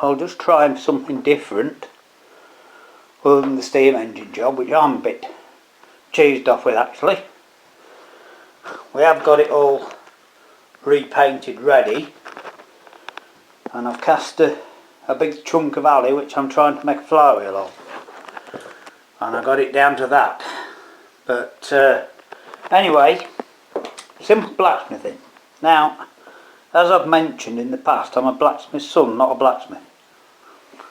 well, just trying something different other than the steam engine job, which I'm a bit cheesed off with actually. We have got it all repainted ready, and I've cast a big chunk of alley which I'm trying to make a flywheel of, and I got it down to that. But anyway, simple blacksmithing. Now, as I've mentioned in the past, I'm a blacksmith's son, not a blacksmith.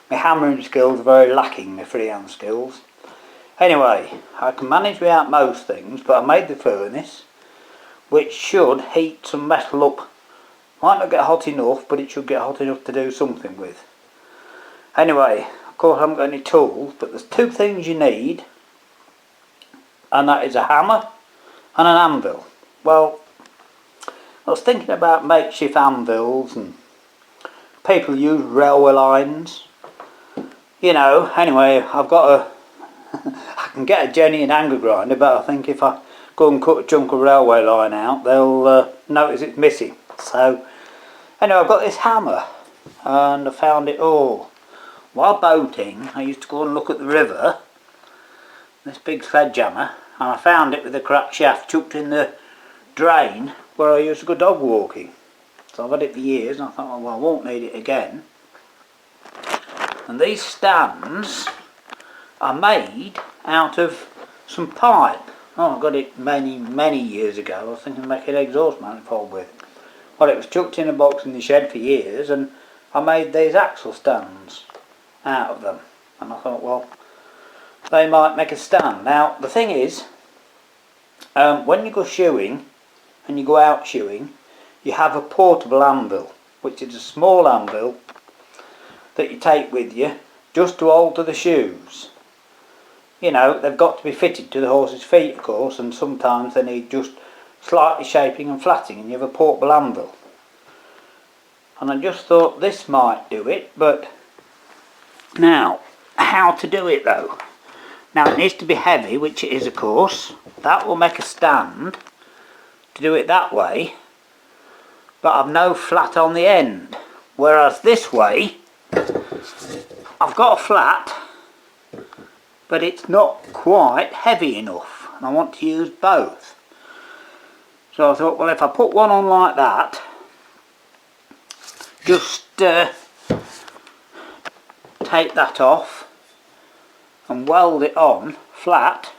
My hammering skills are very lacking, my freehand skills. Anyway, I can manage without most things, but I made the furnace, which should heat some metal up. Might not get hot enough, but it should get hot enough to do something with. Anyway, of course I haven't got any tools, but there's two things you need, and that is a hammer and an anvil. Well, I was thinking about makeshift anvils, and people use railway lines. You know, anyway, I've got a I can get a genuine angle grinder, but I think if I go and cut a chunk of railway line out, they'll notice it's missing. So, anyway, I've got this hammer, and I found it all. While boating, I used to go and look at the river, this big sledgehammer, and I found it with a cracked shaft chucked in the drain where I used to go dog walking. So I've had it for years, and I thought, well, I won't need it again. And these stands are made out of some pipe. Oh, I got it many years ago. I was thinking of making an exhaust manifold with. Well, it was chucked in a box in the shed for years, and I made these axle stands out of them. And I thought, well, they might make a stand. Now, the thing is, when you go shoeing, and you go out shoeing, you have a portable anvil, which is a small anvil that you take with you just to alter the shoes. You know, they've got to be fitted to the horse's feet, of course, and sometimes they need just slightly shaping and flattening, and you have a portable anvil. And I just thought this might do it, but now, how to do it though? Now, it needs to be heavy, which it is, of course. That will make a stand to do it that way, but I've no flat on the end. Whereas this way, I've got a flat, but it's not quite heavy enough, and I want to use both. So I thought, well, if I put one on like that, just take that off and weld it on flat,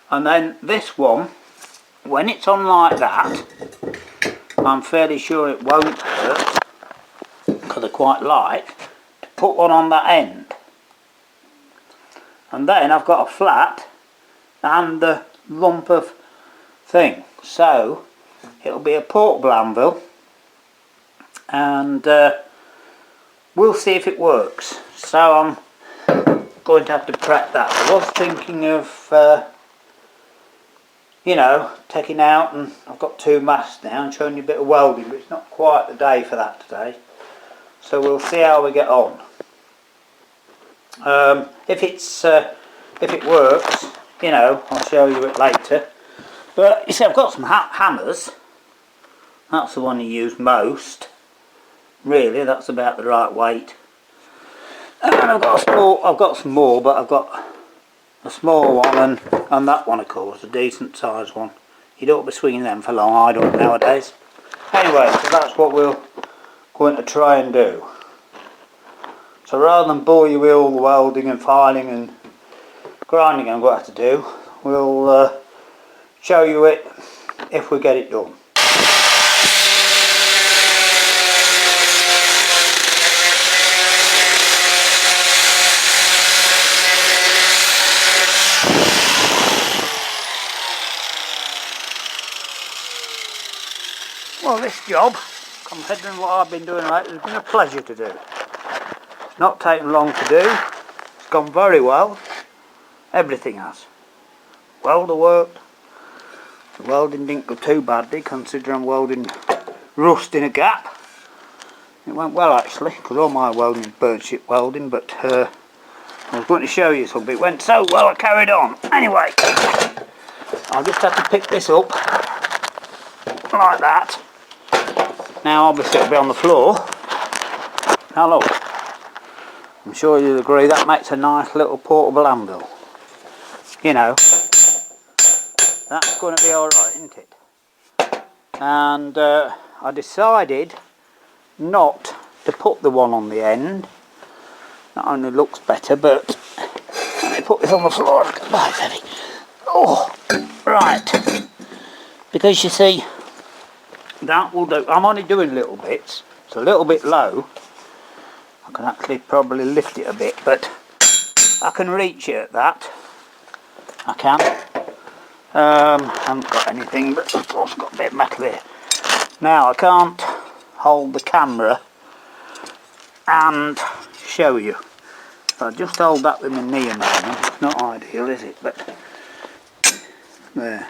and then this one, when it's on like that, I'm fairly sure it won't hurt, because they're quite light, to put one on that end. And then I've got a flat and the lump of thing. So it'll be a portable anvil, and we'll see if it works. So I'm going to have to prep that. I was thinking of you know, taking out, and I've got two masts now and showing you a bit of welding, but it's not quite the day for that today. So we'll see how we get on. If it works, you know, I'll show you it later. But you see, I've got some hammers. That's the one you use most. Really, that's about the right weight. And I've got some more, but I've got a small one and that one, of course, a decent sized one. You don't be swinging them for long, I don't nowadays. Anyway, so that's what we're going to try and do. So rather than bore you with all the welding and filing and grinding I'm going to have to do, we'll show you it if we get it done. Well, this job, considering what I've been doing lately, has been a pleasure to do. It's not taken long to do. It's gone very well. Everything has. Welder worked. The welding didn't go too badly, considering I'm welding rust in a gap. It went well actually, because all my welding is burnt ship welding, but I was going to show you something. It went so well I carried on. Anyway, I'll just have to pick this up like that. Now obviously it'll be on the floor. Now look. I'm sure you'll agree that makes a nice little portable anvil. You know, that's going to be alright, isn't it? And I decided not to put the one on the end. Not only looks better, but let me put this on the floor. Right, Eddie. Oh, right. Because you see, that will do. I'm only doing little bits. It's a little bit low. I can actually probably lift it a bit, but I can reach it at that. I can. I haven't got anything, but of course I've got a bit of metal here. Now I can't hold the camera and show you. So I'll just hold that with my knee a moment. It's not ideal, is it? But there.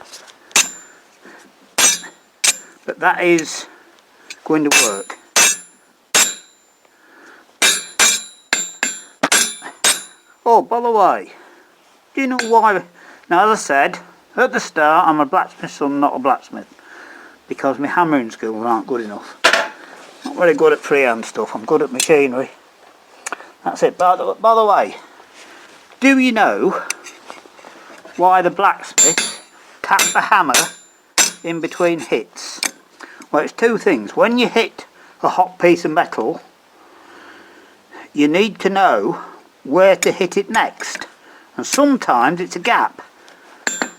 But that is going to work. Oh, by the way, do you know why? Now, as I said at the start, I'm a blacksmith's son, not a blacksmith, because my hammering skills aren't good enough. Not very good at freehand stuff. I'm good at machinery. That's it. By the way, do you know why the blacksmith taps the hammer in between hits? Well, it's two things. When you hit a hot piece of metal, you need to know where to hit it next, and sometimes it's a gap.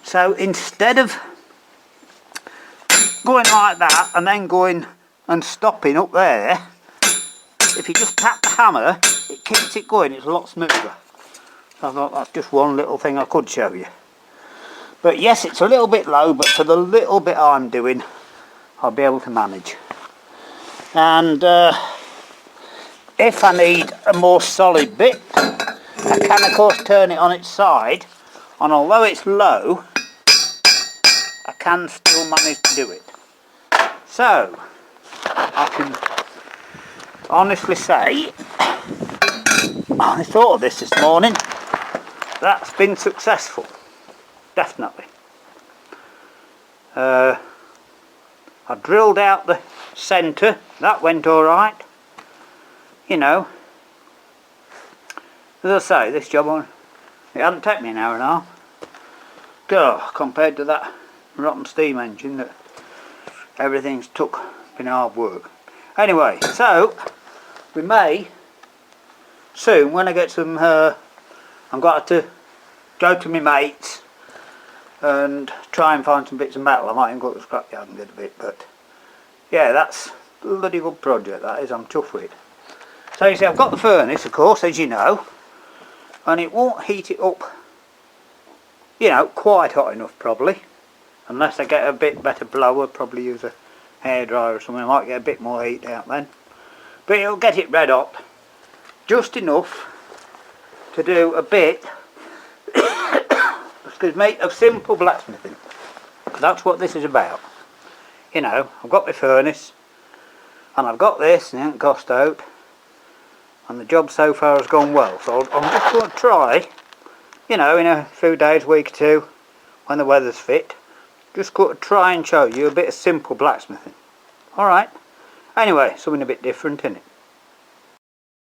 So instead of going like that and then going and stopping up there, if you just tap the hammer, it keeps it going. It's a lot smoother. So I thought that's just one little thing I could show you. But yes, it's a little bit low, but for the little bit I'm doing, I'll be able to manage. And if I need a more solid bit, I can of course turn it on its side, and although it's low, I can still manage to do it. So I can honestly say, I thought of this morning, that's been successful, definitely. I drilled out the centre, that went alright. You know, as I say, this job, it hadn't taken me an hour and a half. Oh, compared to that rotten steam engine that everything's been hard work. Anyway, so we may soon, when I get some, I've got to go to my mates and try and find some bits of metal. I might even go to the scrapyard and get a bit, but yeah, that's a bloody good project, that is. I'm chuffed with it. So you see, I've got the furnace, of course, as you know, and it won't heat it up, you know, quite hot enough probably, unless I get a bit better blower. Probably use a hairdryer or something. I might get a bit more heat out then, but it'll get it red hot, just enough to do a bit excuse me, of simple blacksmithing. That's what this is about. You know, I've got my furnace and I've got this, and it hasn't cost out, and the job so far has gone well. So I'm just going to try, you know, in a few days, week or two, when the weather's fit, just going to try and show you a bit of simple blacksmithing. Alright, anyway, something a bit different, innit?